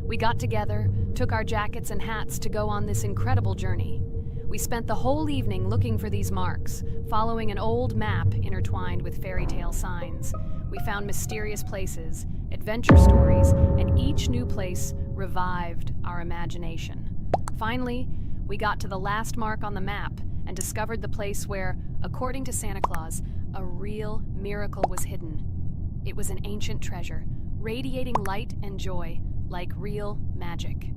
We got together, took our jackets and hats to go on this incredible journey. We spent the whole evening looking for these marks, following an old map intertwined with fairy tale signs. We found mysterious places, adventure stories, and each new place revived our imagination. Finally, we got to the last mark on the map and discovered the place where, according to Santa Claus, a real miracle was hidden. It was an ancient treasure, radiating light and joy, like real magic.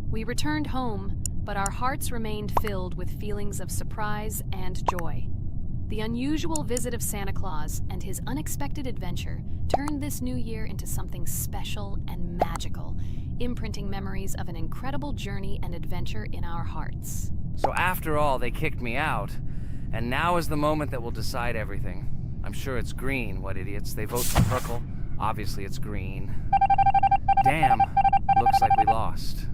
We returned home, but our hearts remained filled with feelings of surprise and joy. The unusual visit of Santa Claus and his unexpected adventure turned this new year into something special and magical, imprinting memories of an incredible journey and adventure in our hearts. So after all, they kicked me out, and now is the moment that will decide everything. I'm sure it's green, what idiots. They vote for purple. Obviously it's green. Damn, looks like we lost.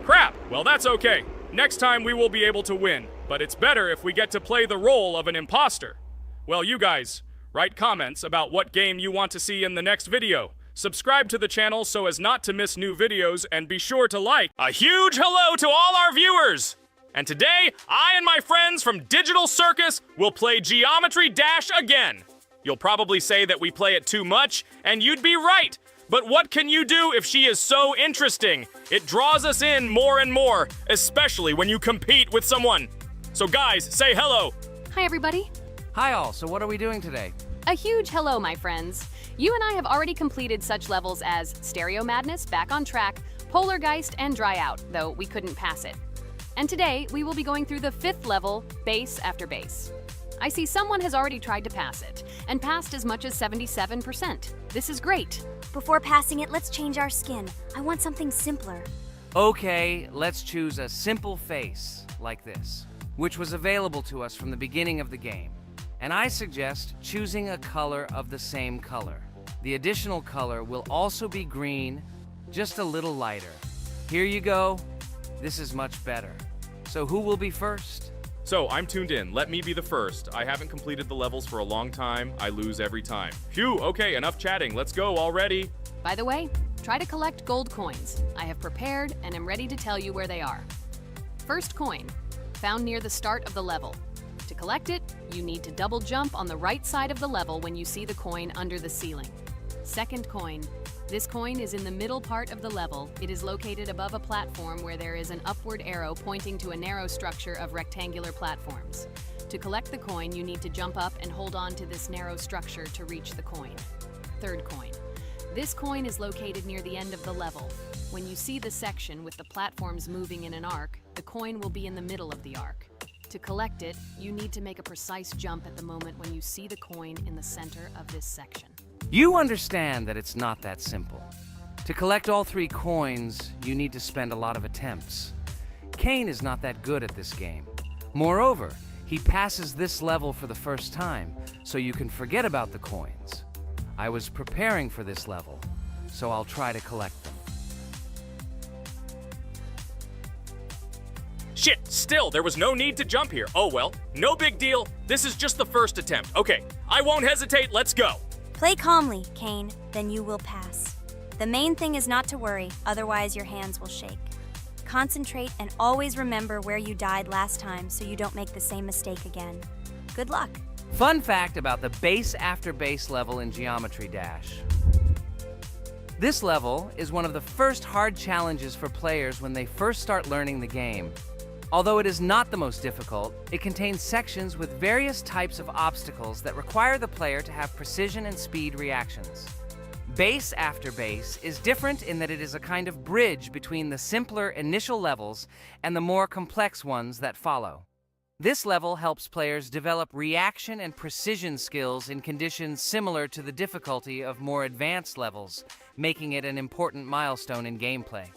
Crap! Well, that's okay. Next time we will be able to win, but it's better if we get to play the role of an imposter. Well, you guys, write comments about what game you want to see in the next video. Subscribe to the channel so as not to miss new videos, and be sure to like. A huge hello to all our viewers! And today, I and my friends from Digital Circus will play Geometry Dash again. You'll probably say that we play it too much, and you'd be right. But what can you do if she is so interesting? It draws us in more and more, especially when you compete with someone. So guys, say hello. Hi, everybody. Hi all, so what are we doing today? A huge hello, my friends. You and I have already completed such levels as Stereo Madness, Back on Track, Polargeist, and Dry Out, though we couldn't pass it. And today, we will be going through the 5th level, Base After Base. I see someone has already tried to pass it, and passed as much as 77%. This is great. Before passing it, let's change our skin. I want something simpler. Okay, let's choose a simple face, like this, which was available to us from the beginning of the game. And I suggest choosing a color of the same color. The additional color will also be green, just a little lighter. Here you go. This is much better. So who will be first? So, I'm tuned in. Let me be the first. I haven't completed the levels for a long time. I lose every time. Phew, okay, enough chatting. Let's go already. By the way, try to collect gold coins. I have prepared and am ready to tell you where they are. First coin, found near the start of the level. To collect it, you need to double jump on the right side of the level when you see the coin under the ceiling. Second coin. This coin is in the middle part of the level. It is located above a platform where there is an upward arrow pointing to a narrow structure of rectangular platforms. To collect the coin, you need to jump up and hold on to this narrow structure to reach the coin. Third coin. This coin is located near the end of the level. When you see the section with the platforms moving in an arc, the coin will be in the middle of the arc. To collect it, you need to make a precise jump at the moment when you see the coin in the center of this section. You understand that it's not that simple. To collect all 3 coins, you need to spend a lot of attempts. Kane is not that good at this game. Moreover, he passes this level for the first time, so you can forget about the coins. I was preparing for this level, so I'll try to collect them. Shit, still, there was no need to jump here. Oh well, no big deal. This is just the first attempt. Okay, I won't hesitate, let's go. Play calmly, Kane, then you will pass. The main thing is not to worry, otherwise your hands will shake. Concentrate and always remember where you died last time so you don't make the same mistake again. Good luck. Fun fact about the Base After Base level in Geometry Dash. This level is one of the first hard challenges for players when they first start learning the game. Although it is not the most difficult, it contains sections with various types of obstacles that require the player to have precision and speed reactions. Base After Base is different in that it is a kind of bridge between the simpler initial levels and the more complex ones that follow. This level helps players develop reaction and precision skills in conditions similar to the difficulty of more advanced levels, making it an important milestone in gameplay.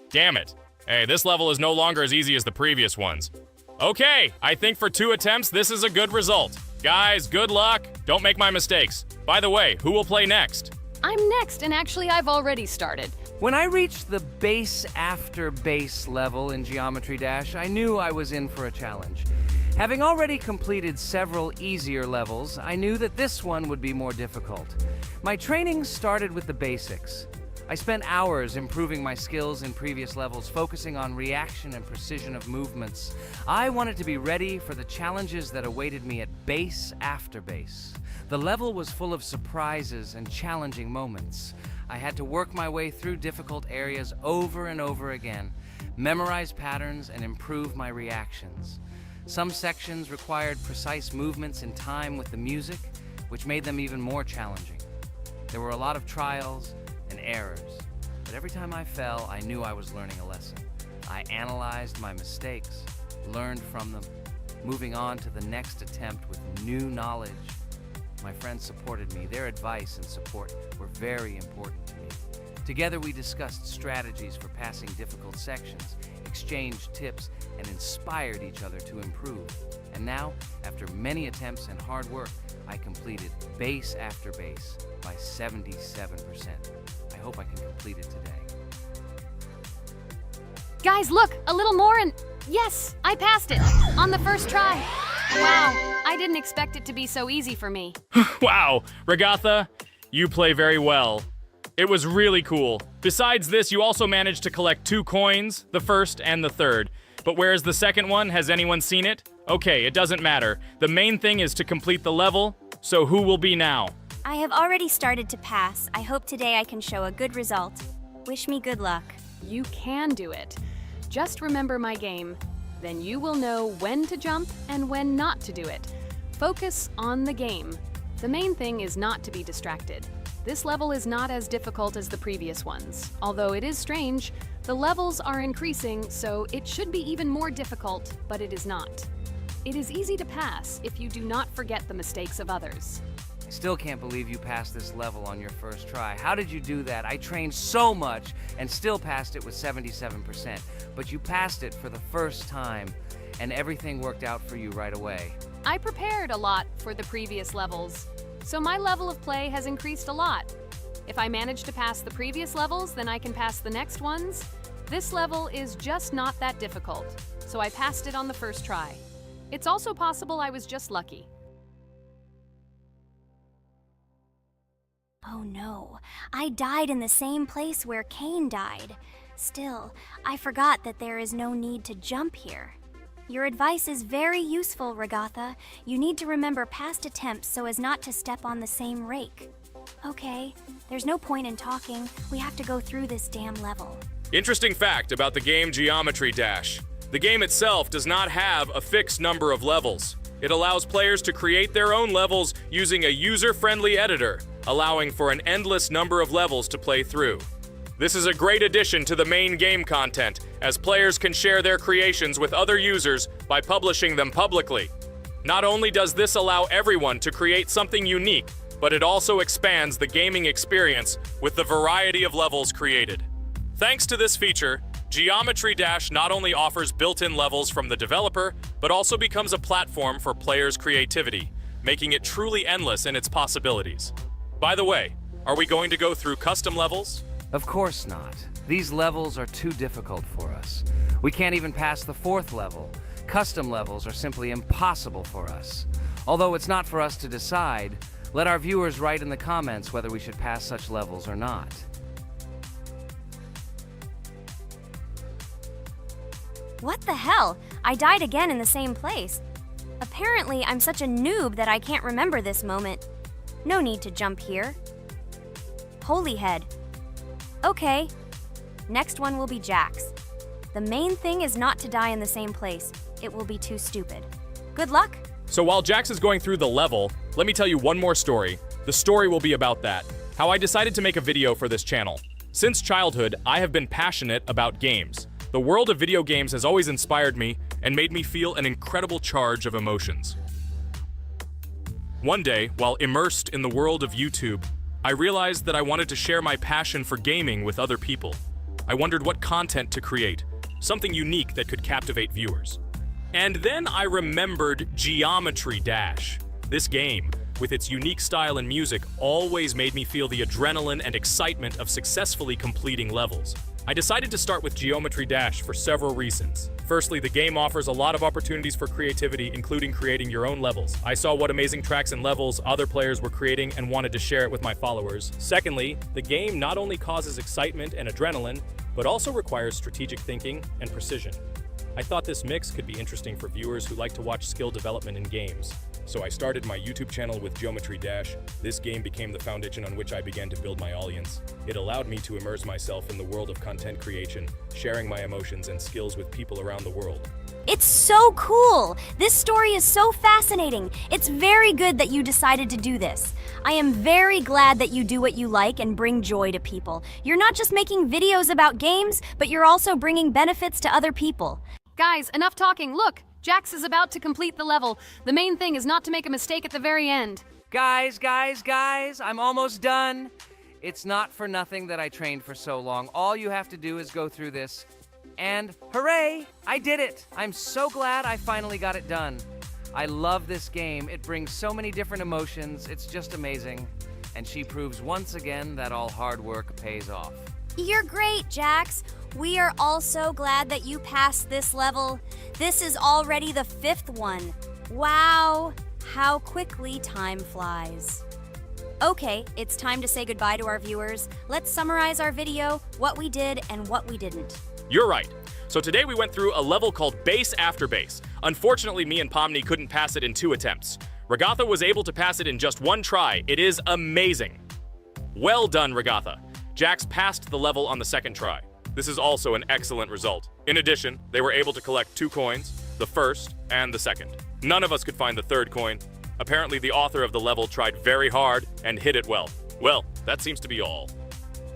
Damn it. Hey, this level is no longer as easy as the previous ones. Okay, I think for 2 attempts, this is a good result. Guys, good luck. Don't make my mistakes. By the way, who will play next? I'm next, and actually I've already started. When I reached the base after base level in Geometry Dash, I knew I was in for a challenge. Having already completed several easier levels, I knew that this one would be more difficult. My training started with the basics. I spent hours improving my skills in previous levels, focusing on reaction and precision of movements. I wanted to be ready for the challenges that awaited me at base after base. The level was full of surprises and challenging moments. I had to work my way through difficult areas over and over again, memorize patterns, and improve my reactions. Some sections required precise movements in time with the music, which made them even more challenging. There were a lot of trials and errors, but every time I fell, I knew I was learning a lesson. I analyzed my mistakes, learned from them, moving on to the next attempt with new knowledge. My friends supported me. Their advice and support were very important to me. Together we discussed strategies for passing difficult sections, exchanged tips, and inspired each other to improve. And now, after many attempts and hard work, I completed base after base by 77%. I hope I can complete it today. Guys, look, a little more and yes, I passed it on the first try. Wow, I didn't expect it to be so easy for me. Wow, Regatha, you play very well. It was really cool. Besides this, you also managed to collect 2 coins, the first and the third. But where's the second one? Has anyone seen it? Okay, it doesn't matter. The main thing is to complete the level, so who will be now? I have already started to pass. I hope today I can show a good result. Wish me good luck. You can do it. Just remember my game. Then you will know when to jump and when not to do it. Focus on the game. The main thing is not to be distracted. This level is not as difficult as the previous ones. Although it is strange, the levels are increasing, so it should be even more difficult, but it is not. It is easy to pass if you do not forget the mistakes of others. I still can't believe you passed this level on your first try. How did you do that? I trained so much and still passed it with 77%. But you passed it for the first time, and everything worked out for you right away. I prepared a lot for the previous levels, so my level of play has increased a lot. If I manage to pass the previous levels, then I can pass the next ones. This level is just not that difficult, so I passed it on the first try. It's also possible I was just lucky. Oh no, I died in the same place where Cain died. Still, I forgot that there is no need to jump here. Your advice is very useful, Regatha. You need to remember past attempts so as not to step on the same rake. Okay, there's no point in talking. We have to go through this damn level. Interesting fact about the game Geometry Dash. The game itself does not have a fixed number of levels. It allows players to create their own levels using a user-friendly editor, allowing for an endless number of levels to play through. This is a great addition to the main game content, as players can share their creations with other users by publishing them publicly. Not only does this allow everyone to create something unique, but it also expands the gaming experience with the variety of levels created. Thanks to this feature, Geometry Dash not only offers built-in levels from the developer, but also becomes a platform for players' creativity, making it truly endless in its possibilities. By the way, are we going to go through custom levels? Of course not. These levels are too difficult for us. We can't even pass the 4th level. Custom levels are simply impossible for us. Although it's not for us to decide, let our viewers write in the comments whether we should pass such levels or not. What the hell? I died again in the same place. Apparently, I'm such a noob that I can't remember this moment. No need to jump here. Holy head. Okay. Next one will be Jax. The main thing is not to die in the same place. It will be too stupid. Good luck. So while Jax is going through the level, let me tell you one more story. The story will be about that. How I decided to make a video for this channel. Since childhood, I have been passionate about games. The world of video games has always inspired me, and made me feel an incredible charge of emotions. One day, while immersed in the world of YouTube, I realized that I wanted to share my passion for gaming with other people. I wondered what content to create, something unique that could captivate viewers. And then I remembered Geometry Dash. This game, with its unique style and music, always made me feel the adrenaline and excitement of successfully completing levels. I decided to start with Geometry Dash for several reasons. Firstly, the game offers a lot of opportunities for creativity, including creating your own levels. I saw what amazing tracks and levels other players were creating and wanted to share it with my followers. Secondly, the game not only causes excitement and adrenaline, but also requires strategic thinking and precision. I thought this mix could be interesting for viewers who like to watch skill development in games. So I started my YouTube channel with Geometry Dash. This game became the foundation on which I began to build my audience. It allowed me to immerse myself in the world of content creation, sharing my emotions and skills with people around the world. It's so cool! This story is so fascinating. It's very good that you decided to do this. I am very glad that you do what you like and bring joy to people. You're not just making videos about games, but you're also bringing benefits to other people. Guys, enough talking. Look, Jax is about to complete the level. The main thing is not to make a mistake at the very end. Guys, I'm almost done. It's not for nothing that I trained for so long. All you have to do is go through this. And hooray, I did it. I'm so glad I finally got it done. I love this game. It brings so many different emotions. It's just amazing. And she proves once again that all hard work pays off. You're great, Jax. We are all so glad that you passed this level. This is already the 5th one. Wow, how quickly time flies. Okay, it's time to say goodbye to our viewers. Let's summarize our video, what we did and what we didn't. You're right. So today we went through a level called Base After Base. Unfortunately, me and Pomni couldn't pass it in 2 attempts. Ragatha was able to pass it in just 1 try. It is amazing. Well done, Ragatha. Jax passed the level on the 2nd try. This is also an excellent result. In addition, they were able to collect 2 coins, the 1st and the 2nd. None of us could find the 3rd coin. Apparently, the author of the level tried very hard and hit it well. Well, that seems to be all.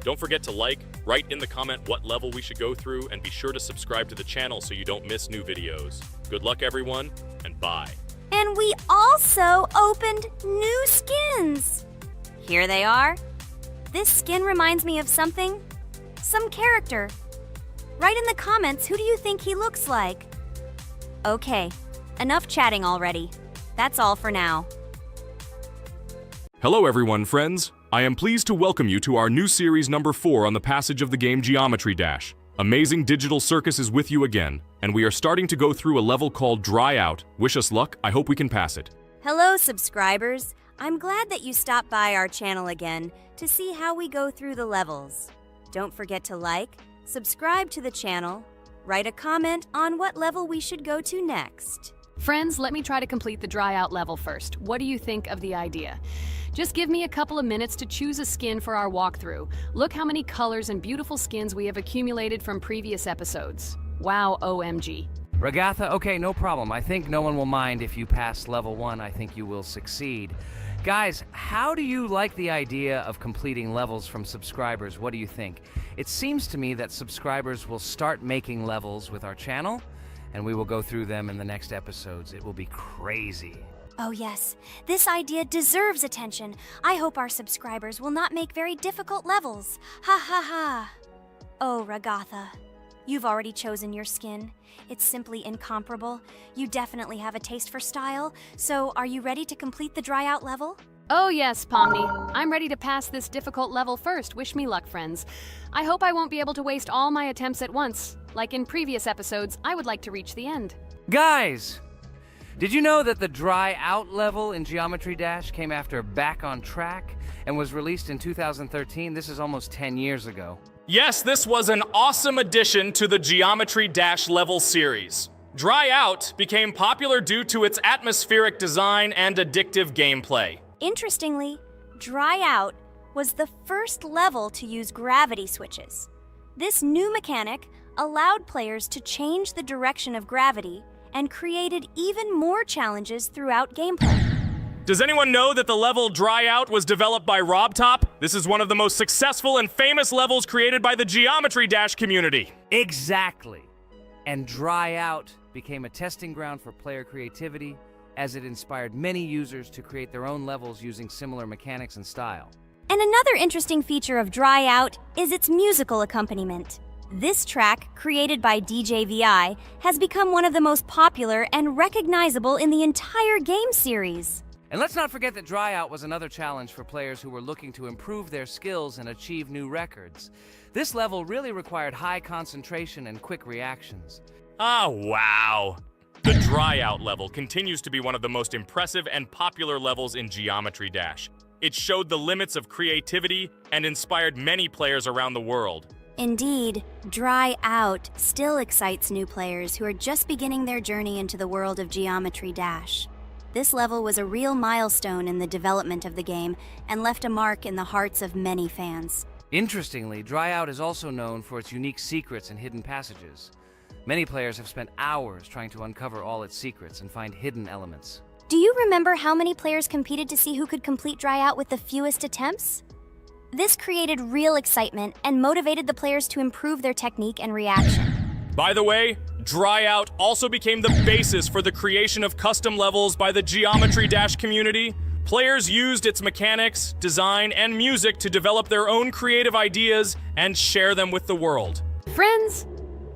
Don't forget to like, write in the comment what level we should go through, and be sure to subscribe to the channel so you don't miss new videos. Good luck, everyone, and bye. And we also opened new skins. Here they are. This skin reminds me of something. Some character. Write in the comments, who do you think he looks like? Okay, enough chatting already. That's all for now. Hello everyone, friends. I am pleased to welcome you to our new series number 4 on the passage of the game Geometry Dash. Amazing Digital Circus is with you again, and we are starting to go through a level called Dry Out. Wish us luck, I hope we can pass it. Hello, subscribers. I'm glad that you stopped by our channel again to see how we go through the levels. Don't forget to like, subscribe to the channel, write a comment on what level we should go to next. Friends, let me try to complete the dry out level first. What do you think of the idea? Just give me a couple of minutes to choose a skin for our walkthrough. Look how many colors and beautiful skins we have accumulated from previous episodes. Wow, OMG. Ragatha, okay, no problem. I think no one will mind if you pass level 1. I think you will succeed. Guys, how do you like the idea of completing levels from subscribers? What do you think? It seems to me that subscribers will start making levels with our channel, and we will go through them in the next episodes. It will be crazy. Oh yes, this idea deserves attention. I hope our subscribers will not make very difficult levels. Ha ha ha. Oh, Ragatha, you've already chosen your skin. It's simply incomparable. You definitely have a taste for style. So, are you ready to complete the dry out level? Oh yes, Pomni. I'm ready to pass this difficult level first. Wish me luck, friends. I hope I won't be able to waste all my attempts at once. Like in previous episodes, I would like to reach the end. Guys! Did you know that the Dry Out level in Geometry Dash came after Back on Track and was released in 2013? This is almost 10 years ago. Yes, this was an awesome addition to the Geometry Dash level series. Dry Out became popular due to its atmospheric design and addictive gameplay. Interestingly, Dry Out was the first level to use gravity switches. This new mechanic allowed players to change the direction of gravity and created even more challenges throughout gameplay. Does anyone know that the level Dry Out was developed by RobTop? This is one of the most successful and famous levels created by the Geometry Dash community. Exactly. And Dry Out became a testing ground for player creativity, as it inspired many users to create their own levels using similar mechanics and style. And another interesting feature of Dry Out is its musical accompaniment. This track, created by DJ VI, has become one of the most popular and recognizable in the entire game series. And let's not forget that Dry Out was another challenge for players who were looking to improve their skills and achieve new records. This level really required high concentration and quick reactions. Ah, wow! The Dry Out level continues to be one of the most impressive and popular levels in Geometry Dash. It showed the limits of creativity and inspired many players around the world. Indeed, Dry Out still excites new players who are just beginning their journey into the world of Geometry Dash. This level was a real milestone in the development of the game and left a mark in the hearts of many fans. Interestingly, Dry Out is also known for its unique secrets and hidden passages. Many players have spent hours trying to uncover all its secrets and find hidden elements. Do you remember how many players competed to see who could complete Dry Out with the fewest attempts? This created real excitement and motivated the players to improve their technique and reaction. By the way, Dry Out also became the basis for the creation of custom levels by the Geometry Dash community. Players used its mechanics, design, and music to develop their own creative ideas and share them with the world. Friends,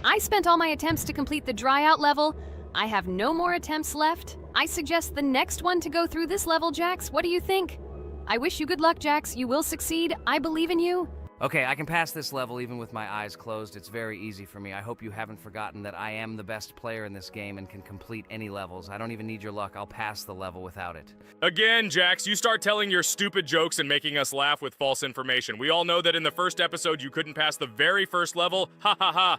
I spent all my attempts to complete the Dry Out level. I have no more attempts left. I suggest the next one to go through this level, Jax. What do you think? I wish you good luck, Jax. You will succeed. I believe in you. Okay, I can pass this level even with my eyes closed. It's very easy for me. I hope you haven't forgotten that I am the best player in this game and can complete any levels. I don't even need your luck. I'll pass the level without it. Again, Jax, you start telling your stupid jokes and making us laugh with false information. We all know that in the first episode you couldn't pass the very first level. Ha ha ha.